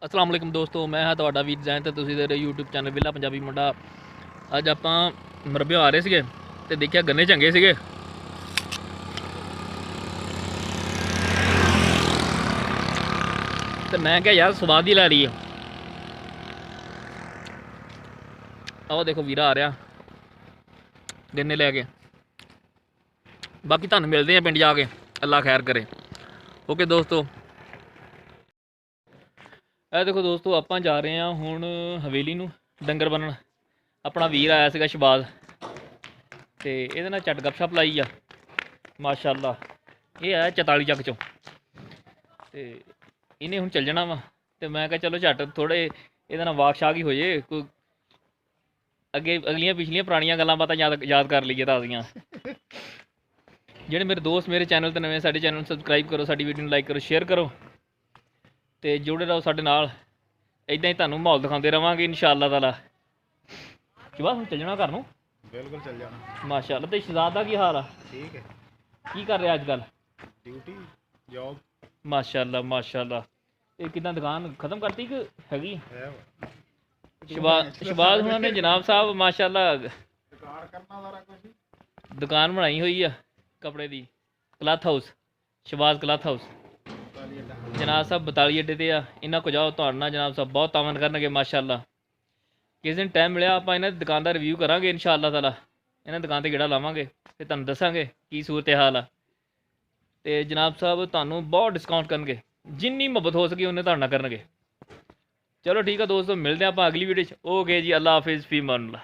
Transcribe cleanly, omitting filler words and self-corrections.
अस्सलाम वालेकुम दोस्तों, मैं ਹਾਂ ਤੁਹਾਡਾ ਵੀਰ ਜੈਨ ਤੇ ਤੁਸੀਂ ਦੇ YouTube ਚੈਨਲ ਵਿਲਾ ਪੰਜਾਬੀ ਮੁੰਡਾ। ਅੱਜ ਆਪਾਂ ਮਰਬੇ ਆ ਰਹੇ ਸੀਗੇ ਤੇ ਦੇਖਿਆ ਗੰਨੇ ਚੰਗੇ ਸੀਗੇ ਤੇ ਮੈਂ ਕਿਹਾ ਯਾਰ ਸਵਾਦ ਹੀ ਲੈ ਲਈਏ। ਆਹ ਦੇਖੋ ਵੀਰਾ ਆ ਰਿਹਾ ਗੰਨੇ ਲੈ ਕੇ। ਬਾਕੀ ਤੁਹਾਨੂੰ ਮਿਲਦੇ ਆ ਪਿੰਡ ਜਾ ਕੇ। ਅੱਲਾ ਖੈਰ ਕਰੇ। ਓਕੇ ਦੋਸਤੋ। ਇਹ ਦੇਖੋ ਦੋਸਤੋ, ਆਪਾਂ ਜਾ ਰਹੇ ਹਾਂ ਹੁਣ ਹਵੇਲੀ ਨੂੰ ਡੰਗਰ ਬੰਨਣ। ਆਪਣਾ ਵੀਰ ਆਇਆ ਸੀਗਾ ਸ਼ਬਾਜ਼ ਤੇ ਇਹਦੇ ਨਾਲ ਝੱਟ ਗੱਪਸ਼ਪ ਲਾਈ ਆ। ਮਾਸ਼ਾਅੱਲਾ ਇਹ ਆਇਆ 44 ਚੱਕ ਚੋਂ ਤੇ ਇਹਨੇ ਹੁਣ ਚੱਲ ਜਾਣਾ ਵਾ। ਤੇ ਮੈਂ ਕਿਹਾ ਚਲੋ ਝੱਟ ਥੋੜੇ ਇਹਦੇ ਨਾਲ ਵਾਕ ਸ਼ਾਕ ਹੀ ਹੋ ਜੇ, ਕੋਈ ਅੱਗੇ ਅਗਲੀਆਂ ਪਿਛਲੀਆਂ ਪੁਰਾਣੀਆਂ ਗੱਲਾਂ ਬਾਤਾਂ ਯਾਦ ਕਰ ਲਈਏ ਤਾਜ਼ੀਆਂ। ਜਿਹੜੇ ਮੇਰੇ ਦੋਸਤ ਮੇਰੇ ਚੈਨਲ ਤੇ ਨਵੇਂ, ਸਾਡੇ ਚੈਨਲ ਨੂੰ ਸਬਸਕ੍ਰਾਈਬ ਕਰੋ, ਸਾਡੀ ਵੀਡੀਓ ਨੂੰ ਲਾਈਕ ਕਰੋ, ਸ਼ੇਅਰ ਕਰੋ ਤੇ ਜੁੜੇ ਰਹੋ ਸਾਡੇ ਨਾਲ। ਇਦਾਂ ਹੀ ਤੁਹਾਨੂੰ ਮਾਹੌਲ ਦਿਖਾਉਂਦੇ ਰਵਾਂਗੇ ਇਨਸ਼ਾਅੱਲਾ ਤਾਲਾ। ਸ਼ਬਾਜ਼ ਹੁਣ ਚੱਲ ਜਾਣਾ ਘਰ ਨੂੰ? ਬਿਲਕੁਲ ਚੱਲ ਜਾਣਾ। ਮਾਸ਼ਾਅੱਲਾ। ਤੇ ਸ਼ਹਜ਼ਾਦ ਦਾ ਕੀ ਹਾਲ ਆ? ਠੀਕ ਹੈ। ਕੀ ਕਰ ਰਿਹਾ ਅੱਜ ਕੱਲ੍ਹ? Duty job. ਮਾਸ਼ਾਅੱਲਾ ਮਾਸ਼ਾਅੱਲਾ। ਇਹ ਕਿੱਦਾਂ ਦੁਕਾਨ ਖਤਮ ਕਰਤੀ ਕਿ ਹੈਗੀ? ਹੈ ਸ਼ਬਾਜ਼ ਹੁਣਾਂ ਨੇ ਜਨਾਬ ਸਾਹਿਬ ਮਾਸ਼ਾਅੱਲਾ ਦੁਕਾਨ ਕਰਨਾ ਸਾਰਾ ਕੁਝ। ਦੁਕਾਨ ਬਣਾਈ ਹੋਈ ਆ ਕੱਪੜੇ ਦੀ, ਕਲੱਥ ਹਾਊਸ, ਸ਼ਬਾਜ਼ ਕਲੱਥ ਹਾਊਸ। ਜਨਾਬ ਸਾਹਿਬ 42 ਅੱਡੇ ਤੇ ਆ। ਇਹਨਾਂ ਕੋ ਜਾਓ, ਤੁਹਾਡੇ ਨਾਲ ਜਨਾਬ ਸਾਹਿਬ ਬਹੁਤ ਤਾਮਨ ਕਰਨਗੇ ਮਾਸ਼ਾਅੱਲਾ। ਕਿਸ ਦਿਨ ਟਾਈਮ ਮਿਲਿਆ ਆਪਾਂ ਇਹਨਾਂ ਦੀ ਦੁਕਾਨ ਦਾ ਰਿਵਿਊ ਕਰਾਂਗੇ ਇਨਸ਼ਾਅੱਲਾ ਤਾਲਾ। ਇਹਨਾਂ ਦੁਕਾਨ 'ਤੇ ਗੇੜਾ ਲਾਵਾਂਗੇ ਅਤੇ ਤੁਹਾਨੂੰ ਦੱਸਾਂਗੇ ਕੀ ਸੂਰਤ ਹਾਲ ਆ। ਅਤੇ ਜਨਾਬ ਸਾਹਿਬ ਤੁਹਾਨੂੰ ਬਹੁਤ ਡਿਸਕਾਊਂਟ ਕਰਨਗੇ, ਜਿੰਨੀ ਮੁਹੱਬਤ ਹੋ ਸਕੇ ਉਹਨੇ ਤੁਹਾਡੇ ਨਾਲ ਕਰਨਗੇ। ਚਲੋ ਠੀਕ ਆ ਦੋਸਤੋ, ਮਿਲਦੇ ਆਪਾਂ ਅਗਲੀ ਵੀਡੀਓ 'ਚ। ਓਕੇ ਜੀ, ਅੱਲਾ ਹਾਫਿਜ਼, ਫੀ ਅਮਾਨੁੱਲਾਹ।